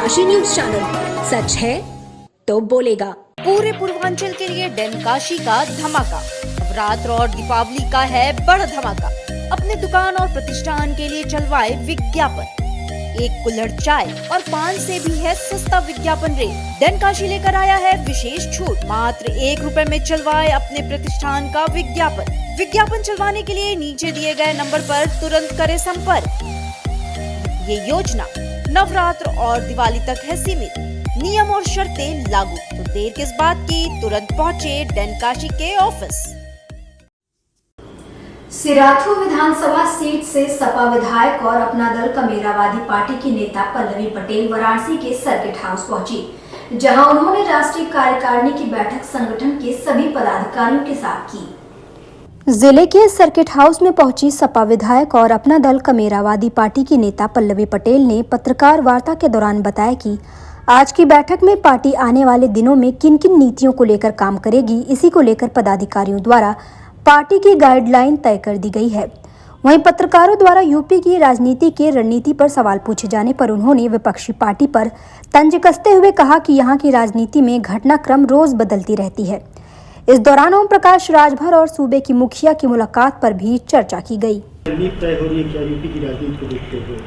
डेनकाशी news channel, सच है तो बोलेगा। पूरे पूर्वांचल के लिए डेनकाशी का धमाका। नवरात्र और दीपावली का है बड़ा धमाका। अपने दुकान और प्रतिष्ठान के लिए चलवाए विज्ञापन। एक कुल्हड़ चाय और पान से भी है सस्ता विज्ञापन रेट। डेनकाशी लेकर आया है विशेष छूट। मात्र 1 रुपए में चलवाए अपने प्रतिष्ठान का विज्ञापन। विज्ञापन चलवाने के लिए नीचे दिए गए नंबर पर तुरंत करें संपर्क। ये योजना नवरात्र और दिवाली तक है सीमित। नियम और शर्तें लागू। तो देर किस बात की, तुरंत पहुंचे डेनकाशी के ऑफिस। सिराथू विधानसभा सीट से सपा विधायक और अपना दल कमेरावादी पार्टी की नेता पल्लवी पटेल वाराणसी के सर्किट हाउस पहुंची, जहां उन्होंने राष्ट्रीय कार्यकारिणी की बैठक संगठन के सभी पदाधिकारियों के साथ की। जिले के सर्किट हाउस में पहुंची सपा विधायक और अपना दल कमेरावादी पार्टी की नेता पल्लवी पटेल ने पत्रकार वार्ता के दौरान बताया कि आज की बैठक में पार्टी आने वाले दिनों में किन किन नीतियों को लेकर काम करेगी, इसी को लेकर पदाधिकारियों द्वारा पार्टी की गाइडलाइन तय कर दी गई है। वहीं पत्रकारों द्वारा यूपी की राजनीति की रणनीति पर सवाल पूछे जाने पर उन्होंने विपक्षी पार्टी पर तंज कसते हुए कहा कि यहां की राजनीति में घटनाक्रम रोज बदलती रहती है। इस दौरान ओम प्रकाश राजभर और सूबे की मुखिया की मुलाकात पर भी चर्चा की गई।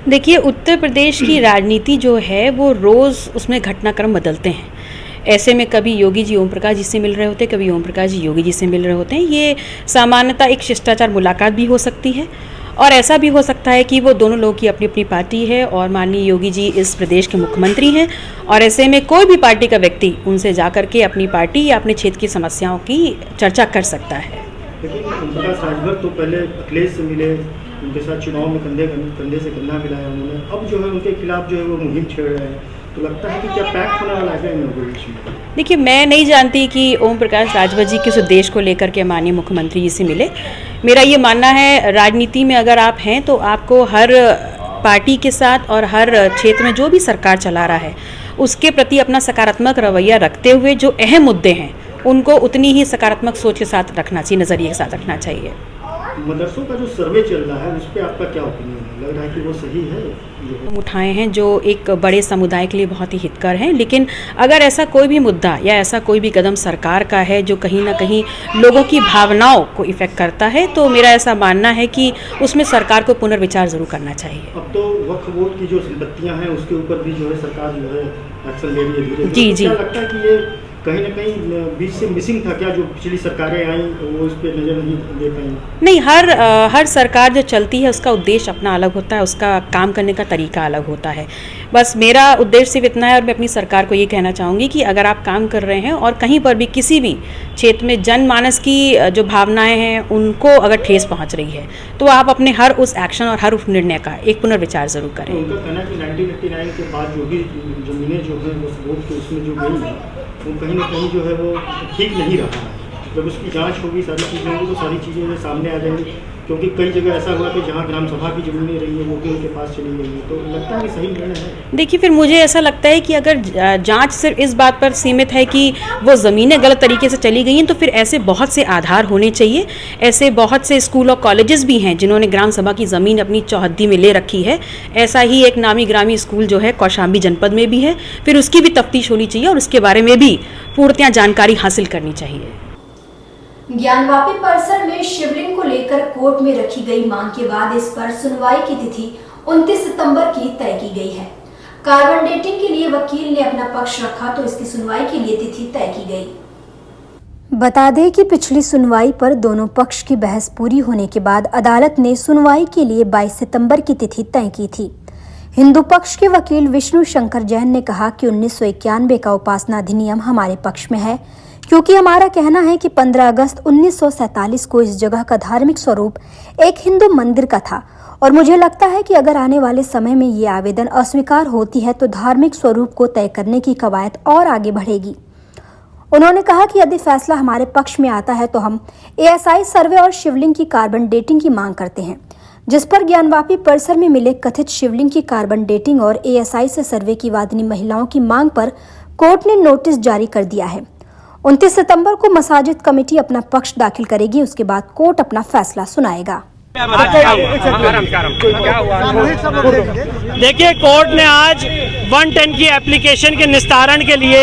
देखिए, उत्तर प्रदेश की राजनीति जो है वो रोज उसमें घटनाक्रम बदलते हैं। ऐसे में कभी योगी जी ओम प्रकाश जी से मिल रहे होते हैं, कभी ओम प्रकाश जी योगी जी से मिल रहे होते हैं। ये सामान्यतः एक शिष्टाचार मुलाकात भी हो सकती है और ऐसा भी हो सकता है कि वो दोनों लोगों की अपनी अपनी पार्टी है और माननीय योगी जी इस प्रदेश के मुख्यमंत्री हैं और ऐसे में कोई भी पार्टी का व्यक्ति उनसे जाकर के अपनी पार्टी या अपने क्षेत्र की समस्याओं की चर्चा कर सकता है। लेकिन ओम प्रकाश राजभर तो पहले अखिलेश से मिले, उनके साथ चुनाव में कंधे से कंधा मिलाया उन्होंने, अब जो है उनके खिलाफ जो है वो मुहिम छेड़ रहे हैं, तो लगता है कि क्या पैक्ट होने वाला है इन लोगों के बीच में? देखिए, मैं नहीं जानती कि ओम प्रकाश राजभर जी किस उद्देश्य को लेकर के माननीय मुख्यमंत्री जी से मिले। मेरा ये मानना है, राजनीति में अगर आप हैं तो आपको हर पार्टी के साथ और हर क्षेत्र में जो भी सरकार चला रहा है उसके प्रति अपना सकारात्मक रवैया रखते हुए जो अहम मुद्दे हैं उनको उतनी ही सकारात्मक सोच के साथ रखना चाहिए, नज़रिए के साथ रखना चाहिए। मदरसों का जो सर्वे चल रहा है उस पर आपका क्या ओपिनियन है? लग रहा है कि वो सही है? हम उठाए हैं जो एक बड़े समुदाय के लिए बहुत ही हितकर हैं, लेकिन अगर ऐसा कोई भी मुद्दा या ऐसा कोई भी कदम सरकार का है जो कहीं ना कहीं लोगों की भावनाओं को इफेक्ट करता है तो मेरा ऐसा मानना है कि उसमें सरकार को पुनर्विचार जरूर करना चाहिए। अब तो वक्फ बोर्ड की जो संपत्तियां हैं उसके ऊपर भी जो है सरकार जो है एक्शन ले रही है धीरे। जी जी, क्या लगता है कि ये कहीं ना कहीं बीच से मिसिंग था क्या, जो पिछली सरकारें आई वो इस पर नज़र नहीं दे पाई? नहीं, हर सरकार जो चलती है उसका उद्देश्य अपना अलग होता है, उसका काम करने का तरीका अलग होता है। बस मेरा उद्देश्य सिर्फ इतना है और मैं अपनी सरकार को ये कहना चाहूँगी कि अगर आप काम कर रहे हैं और कहीं पर भी किसी भी क्षेत्र में जनमानस की जो भावनाएं हैं उनको अगर ठेस पहुँच रही है तो आप अपने हर उस एक्शन और हर उस निर्णय का एक पुनर्विचार जरूर करें। उनका कहना है कि 1989 के बाद जो भी जमीनें जो है उस वोट के उसमें जो गई है वो कहीं ना कहीं जो है वो ठीक नहीं रहा है। जब उसकी जांच होगी, सारी चीज़ें होंगी तो सारी चीज़ें जो सामने आ जाएंगी, क्योंकि कई जगह ऐसा हुआ कि जहाँ ग्राम सभा की जमीनें रही है वो भी उनके पास चली गई है, तो लगता है कि सही निर्णय है। देखिए, फिर मुझे ऐसा लगता है कि अगर जांच सिर्फ इस बात पर सीमित है कि वो ज़मीनें गलत तरीके से चली गई हैं तो फिर ऐसे बहुत से आधार होने चाहिए। ऐसे बहुत से स्कूल और कॉलेजेस भी हैं जिन्होंने ग्राम सभा की ज़मीन अपनी चौहद्दी में ले रखी है। ऐसा ही एक नामी ग्रामी स्कूल जो है कौशाम्बी जनपद में भी है, फिर उसकी भी तफ्तीश होनी चाहिए और उसके बारे में भी पूर्णतया जानकारी हासिल करनी चाहिए। ज्ञानवापी परिसर में शिवलिंग को लेकर कोर्ट में रखी गई मांग के बाद इस पर सुनवाई की तिथि 29 सितंबर की तय की गई है। कार्बन डेटिंग के लिए वकील ने अपना पक्ष रखा तो इसकी सुनवाई के लिए तिथि तय की गई। बता दें कि पिछली सुनवाई पर दोनों पक्ष की बहस पूरी होने के बाद अदालत ने सुनवाई के लिए 22 सितंबर की तिथि तय की थी। हिंदू पक्ष के वकील विष्णु शंकर जैन ने कहा कि 1991 का उपासना अधिनियम हमारे पक्ष में है, क्योंकि हमारा कहना है कि 15 अगस्त 1947 को इस जगह का धार्मिक स्वरूप एक हिंदू मंदिर का था और मुझे लगता है कि अगर आने वाले समय में ये आवेदन अस्वीकार होती है तो धार्मिक स्वरूप को तय करने की कवायद और आगे बढ़ेगी। उन्होंने कहा कि यदि फैसला हमारे पक्ष में आता है तो हम ASI सर्वे और शिवलिंग की कार्बन डेटिंग की मांग करते हैं, जिस पर ज्ञानवापी परिसर में मिले कथित शिवलिंग की कार्बन डेटिंग और ASI से सर्वे की वादिनी महिलाओं की मांग पर कोर्ट ने नोटिस जारी कर दिया है। 29 सितंबर को मसाजिद कमेटी अपना पक्ष दाखिल करेगी, उसके बाद कोर्ट अपना फैसला सुनाएगा। देखिए, कोर्ट ने आज 110 की एप्लीकेशन के निस्तारण के लिए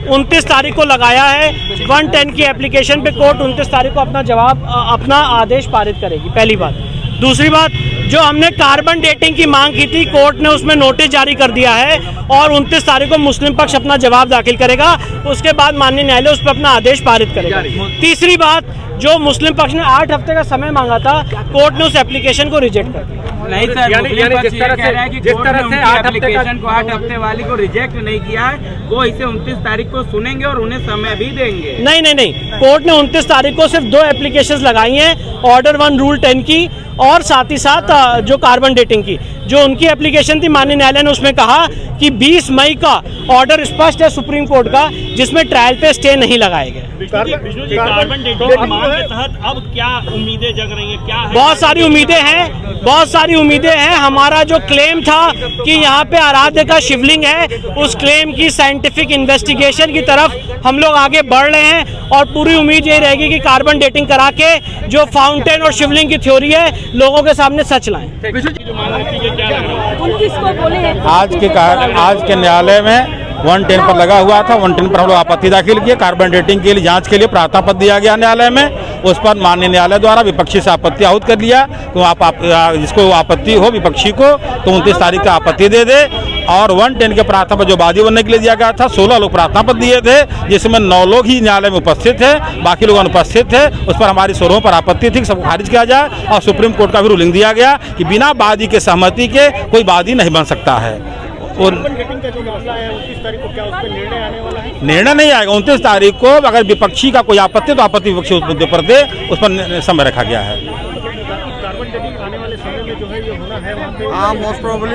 29 तारीख को लगाया है। 110 की एप्लीकेशन पे कोर्ट 29 तारीख को अपना आदेश पारित करेगी, पहली बात। दूसरी बात, जो हमने कार्बन डेटिंग की मांग की थी, कोर्ट ने उसमें नोटिस जारी कर दिया है और 29 तारीख को मुस्लिम पक्ष अपना जवाब दाखिल करेगा। उसके बाद माननीय न्यायालय उस पर अपना आदेश पारित करेगा। तीसरी बात, जो मुस्लिम पक्ष ने 8 हफ्ते का समय मांगा था, कोर्ट ने उस एप्लीकेशन को रिजेक्ट कर दिया। नहीं सर, मुस्लिम पक्ष ये कह रहा है कि कोर्ट ने उनकी एप्लीकेशन को 8 हफ्ते वाली को रिजेक्ट नहीं किया है, वो इसे 29 तारीख को सुनेंगे और उन्हें समय भी देंगे। नहीं, कोर्ट ने 29 तारीख को सिर्फ 2 एप्लीकेशंस लगाई हैं, ऑर्डर 1 रूल 10 की और साथ ही साथ जो कार्बन डेटिंग की। जो उनकी एप्लीकेशन थी, माननीय न्यायालय ने उसमें कहा कि 20 मई का ऑर्डर स्पष्ट है सुप्रीम कोर्ट का, जिसमें ट्रायल पे स्टे नहीं लगाए गए। कार्बन डेटिंग की मांग के तहत अब क्या उम्मीदें जग रही हैं, क्या है? बहुत सारी उम्मीदें हैं। हमारा जो क्लेम था कि यहाँ पे आराध्य का शिवलिंग है, उस क्लेम की साइंटिफिक इन्वेस्टिगेशन की तरफ हम लोग आगे बढ़ रहे हैं और पूरी उम्मीद यही रहेगी कि कार्बन डेटिंग करा के जो फाउंटेन और शिवलिंग की थ्योरी है, लोगों के सामने सच लाएं। आज के न्यायालय में 110 पर लगा हुआ था। 110 पर हम लोग आपत्ति दाखिल किए। कार्बन डेटिंग के लिए जांच के लिए प्रार्थना पत्र दिया गया न्यायालय में। उस पर माननीय न्यायालय द्वारा विपक्षी से आपत्ति आहूत कर लिया। तो आप जिसको आपत्ति हो विपक्षी को, तो 29 तारीख का आपत्ति दे दे। और 110 के प्रार्थना पत्र जो वादी बनने के लिए दिया गया था, 16 लोग प्रार्थना पत्र दिए थे, जिसमें 9 लोग ही न्यायालय में उपस्थित थे, बाकी लोग अनुपस्थित थे। उस पर हमारी 16 पर आपत्ति थी, सबको खारिज किया जाए। और सुप्रीम कोर्ट का भी रूलिंग दिया गया कि बिना वादी के सहमति के कोई वादी नहीं बन सकता है। और निर्णय नहीं आएगा 29 तारीख को। अगर विपक्षी का कोई आपत्ति, तो आपत्ति विपक्षी उस मुद्दे पर दे, उस पर समय रखा गया है।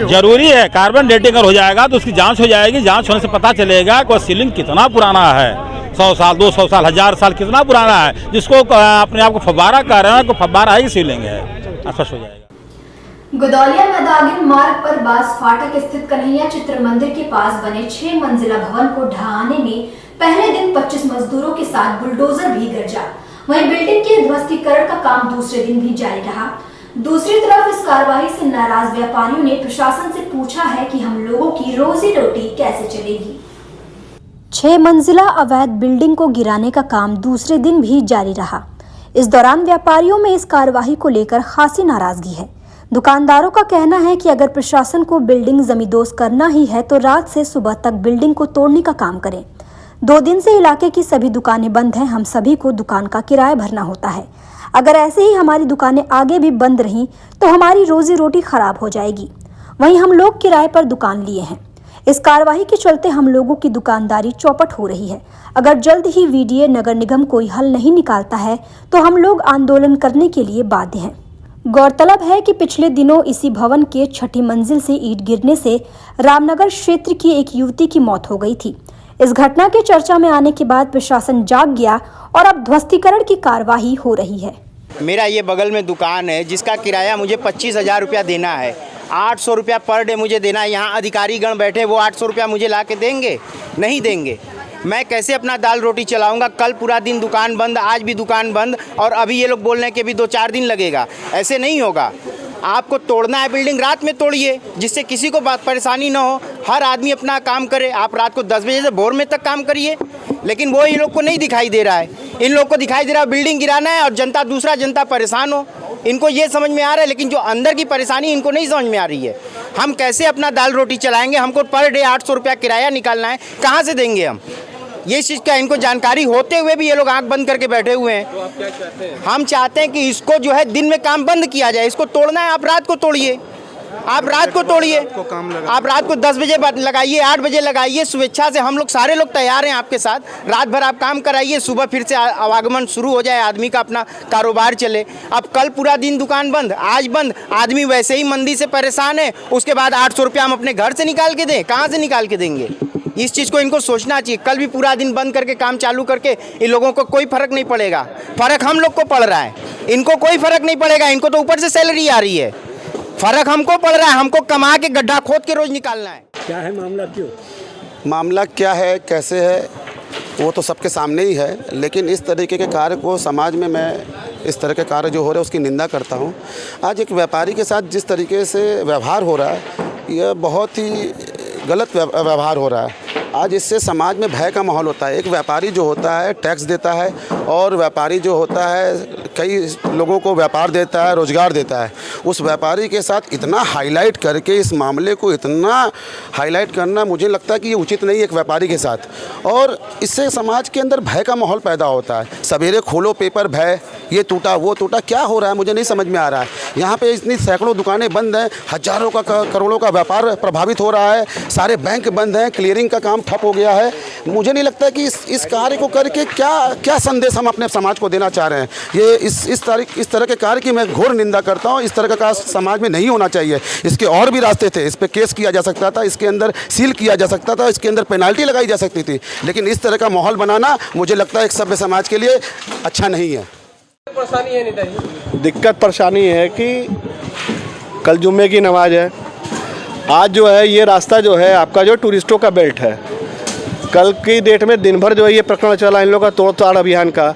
जरूरी है, कार्बन डेटिंग अगर हो जाएगा तो उसकी जांच हो जाएगी। जांच होने से पता चलेगा कि सीलिंग कितना पुराना है, 100 साल, 200 साल, 1000 साल कितना पुराना है। जिसको अपने आप को फव्वारा कह रहे हैं, फव्वारा है कि सीलिंग है, स्पष्ट हो जाएगा। गुदौलिया मैदागिन मार्ग पर बास फाटक स्थित कन्हैया चित्र मंदिर के पास बने 6 मंजिला भवन को ढहाने में पहले दिन 25 मजदूरों के साथ बुलडोजर भी गरजा। वहीं बिल्डिंग के ध्वस्तीकरण का काम दूसरे दिन भी जारी रहा। दूसरी तरफ इस कार्रवाई से नाराज व्यापारियों ने प्रशासन से पूछा है कि हम लोगों की रोजी रोटी कैसे चलेगी। 6 मंजिला अवैध बिल्डिंग को गिराने का काम दूसरे दिन भी जारी रहा। इस दौरान व्यापारियों में इस कार्रवाई को लेकर खासी नाराजगी है। दुकानदारों का कहना है कि अगर प्रशासन को बिल्डिंग जमींदोज करना ही है तो रात से सुबह तक बिल्डिंग को तोड़ने का काम करें। 2 दिन से इलाके की सभी दुकानें बंद हैं। हम सभी को दुकान का किराया भरना होता है। अगर ऐसे ही हमारी दुकानें आगे भी बंद रहीं तो हमारी रोजी रोटी खराब हो जाएगी। वहीं हम लोग किराए पर दुकान लिए हैं। इस कार्रवाई के चलते हम लोगों की दुकानदारी चौपट हो रही है। अगर जल्द ही वीडीए नगर निगम कोई हल नहीं निकालता है तो हम लोग आंदोलन करने के लिए बाध्य हैं। गौरतलब है कि पिछले दिनों इसी भवन के 6ठी मंजिल से ईंट गिरने से रामनगर क्षेत्र की एक युवती की मौत हो गई थी। इस घटना के चर्चा में आने के बाद प्रशासन जाग गया और अब ध्वस्तीकरण की कार्रवाई हो रही है। मेरा ये बगल में दुकान है जिसका किराया मुझे 25,000 रुपया देना है। 800 रुपया पर डे मुझे देना है। यहाँ अधिकारीगण बैठे, वो 800 रुपया मुझे ला के देंगे? नहीं देंगे। मैं कैसे अपना दाल रोटी चलाऊंगा? कल पूरा दिन दुकान बंद, आज भी दुकान बंद, और अभी ये लोग बोल रहे हैं कि अभी 2-4 दिन लगेगा। ऐसे नहीं होगा। आपको तोड़ना है बिल्डिंग, रात में तोड़िए, जिससे किसी को बात परेशानी ना हो। हर आदमी अपना काम करे। आप रात को 10 बजे से भोर में तक काम करिए, लेकिन वो इन लोग को नहीं दिखाई दे रहा है। इन लोग को दिखाई दे रहा है बिल्डिंग गिराना है और जनता, दूसरा जनता परेशान हो। इनको ये समझ में आ रहा है, लेकिन जो अंदर की परेशानी इनको नहीं समझ में आ रही है। हम कैसे अपना दाल रोटी चलाएंगे? हमको पर डे 800 रुपया किराया निकालना है, कहाँ से देंगे हम? ये चीज़ का इनको जानकारी होते हुए भी ये लोग आंख बंद करके बैठे हुए हैं। तो आप क्या चाहते हैं? हम चाहते हैं कि इसको जो है दिन में काम बंद किया जाए। इसको तोड़ना है, आप रात को तोड़िए। आप रात को तोड़िए, आप रात को 10 बजे लगाइए, 8 बजे लगाइए। स्वेच्छा से हम लोग सारे लोग तैयार हैं आपके साथ। रात भर आप काम कराइए, सुबह फिर से आवागमन शुरू हो जाए, आदमी का अपना कारोबार चले। अब कल पूरा दिन दुकान बंद, आज बंद, आदमी वैसे ही मंदी से परेशान है। उसके बाद 800 रुपया हम अपने घर से निकाल के दें? कहाँ से निकाल के देंगे? इस चीज़ को इनको सोचना चाहिए। कल भी पूरा दिन बंद करके काम चालू करके इन लोगों को कोई फर्क नहीं पड़ेगा। फर्क हम लोग को पड़ रहा है, इनको कोई फर्क नहीं पड़ेगा। इनको तो ऊपर से सैलरी आ रही है, फर्क हमको पड़ रहा है। हमको कमा के गड्ढा खोद के रोज निकालना है। क्या है मामला? क्यों मामला क्या है, कैसे है, वो तो सबके सामने ही है, लेकिन इस तरीके के कार्य को समाज में मैं इस तरह के कार्य जो हो रहे हैं उसकी निंदा करता हूँ। आज एक व्यापारी के साथ जिस तरीके से व्यवहार हो रहा है यह बहुत ही गलत व्यवहार हो रहा है। आज इससे समाज में भय का माहौल होता है। एक व्यापारी जो होता है टैक्स देता है और व्यापारी जो होता है कई लोगों को व्यापार देता है, रोज़गार देता है। उस व्यापारी के साथ इतना हाईलाइट करके इस मामले को इतना हाईलाइट करना मुझे लगता है कि ये उचित नहीं है एक व्यापारी के साथ, और इससे समाज के अंदर भय का माहौल पैदा होता है। सवेरे खोलो पेपर भय, ये टूटा वो टूटा, क्या हो रहा है मुझे नहीं समझ में आ रहा है। यहाँ पे इतनी सैकड़ों दुकानें बंद हैं, हजारों का करोड़ों का व्यापार प्रभावित हो रहा है, सारे बैंक बंद हैं, क्लियरिंग का काम ठप हो गया है। मुझे नहीं लगता कि इस कार्य को करके क्या संदेश हम अपने समाज को देना चाह रहे हैं। ये इस तरह के कार्य की मैं घोर निंदा करता हूँ। इस तरह का कार्य समाज में नहीं होना चाहिए। इसके और भी रास्ते थे, इस पर केस किया जा सकता था, इसके अंदर सील किया जा सकता था, इसके अंदर पेनाल्टी लगाई जा सकती थी, लेकिन इस तरह का माहौल बनाना मुझे लगता है एक सभ्य समाज के लिए अच्छा नहीं है। दिक्कत परेशानी है कि कल जुम्मे की नमाज है। आज जो है ये रास्ता जो है आपका जो टूरिस्टों का बेल्ट है। कल की डेट में दिन भर जो है ये प्रकरण चला इन लोगों का तोड़ताड़ अभियान का।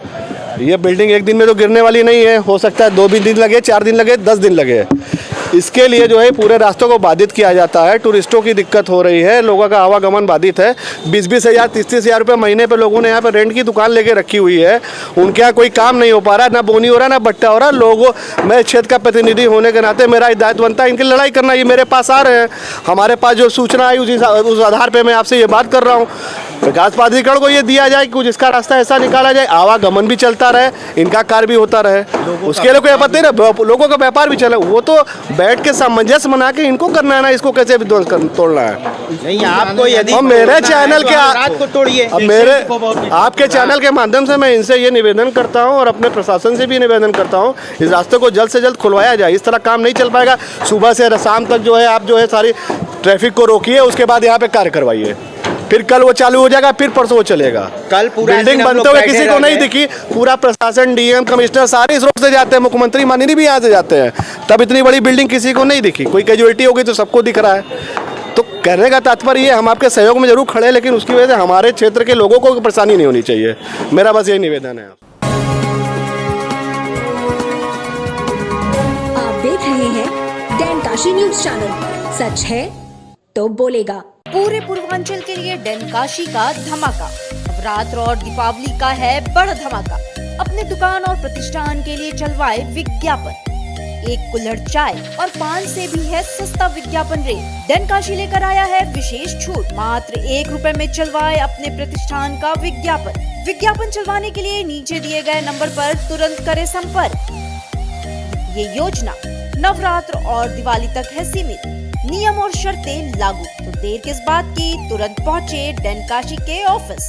ये बिल्डिंग एक दिन में तो गिरने वाली नहीं है, हो सकता है 2 भी दिन लगे, 4 दिन लगे, 10 दिन लगे। इसके लिए जो है पूरे रास्तों को बाधित किया जाता है। टूरिस्टों की दिक्कत हो रही है, लोगों का आवागमन बाधित है। 20-20 हज़ार 30-30 हज़ार रुपये महीने पे लोगों ने यहाँ पे रेंट की दुकान लेके रखी हुई है। उनके यहाँ कोई काम नहीं हो पा रहा, ना बोनी हो रहा, ना बट्टा हो रहा। लोगों, मैं क्षेत्र का प्रतिनिधि होने के नाते मेरा दायित्व बनता है इनकी लड़ाई करना। ये मेरे पास आ रहे हैं, हमारे पास जो सूचना आई उस आधार पर मैं आपसे ये बात कर रहा हूँ। विकास प्राधिकरण को ये दिया जाए कि कुछ इसका रास्ता ऐसा निकाला जाए, आवागमन भी चलता रहे, इनका कार्य भी होता रहे, उसके लिए कोई आपत्ति नहीं, लोगों का व्यापार भी चले। वो तो बैठ के सामंजस्य बना के इनको करना है ना, इसको कैसे विध्वंस तोड़ना है। नहीं, आपको यदि और मेरे चैनल के रात को तोड़िए। अब मेरे आपके चैनल के माध्यम से मैं इनसे ये निवेदन करता हूँ और अपने प्रशासन से भी निवेदन करता हूँ, इस रास्ते को जल्द से जल्द खुलवाया जाए। इस तरह काम नहीं चल पाएगा। सुबह से शाम तक जो है आप जो है सारी ट्रैफिक को रोकिए, उसके बाद यहाँ पे कार्य करवाइए। फिर कल वो चालू हो जाएगा, फिर परसों वो चलेगा। कल पूरा बिल्डिंग बनते हुए किसी को नहीं दिखी। पूरा प्रशासन, डीएम, कमिश्नर सारे इस रोड से जाते हैं, मुख्यमंत्री माननीय भी यहाँ से जाते हैं, तब इतनी बड़ी बिल्डिंग किसी को नहीं दिखी। कोई कैजुअलिटी हो गई तो सबको दिख रहा है। तो कहने का तात्पर्य ये, हम आपके सहयोग में जरूर खड़े हैं, लेकिन उसकी वजह से हमारे क्षेत्र के लोगों को परेशानी नहीं होनी चाहिए। मेरा बस यही निवेदन है। आप देख रहे हैं डैनकाशी न्यूज चैनल। सच है तो बोलेगा। पूरे पूर्वांचल के लिए डैनकाशी का धमाका। नवरात्र और दीपावली का है बड़ा धमाका। अपने दुकान और प्रतिष्ठान के लिए चलवाए विज्ञापन। एक कुल्हड़ चाय और पान से भी है सस्ता विज्ञापन रेट। डैनकाशी लेकर आया है विशेष छूट। मात्र 1 रुपए में चलवाए अपने प्रतिष्ठान का विज्ञापन। विज्ञापन चलवाने के लिए नीचे दिए गए नंबर पर तुरंत करें संपर्क। ये योजना नवरात्र और दिवाली तक है सीमित। नियम और शर्तें लागू। तो देर किस बात की, तुरंत पहुंचे डैनकाशी के ऑफिस।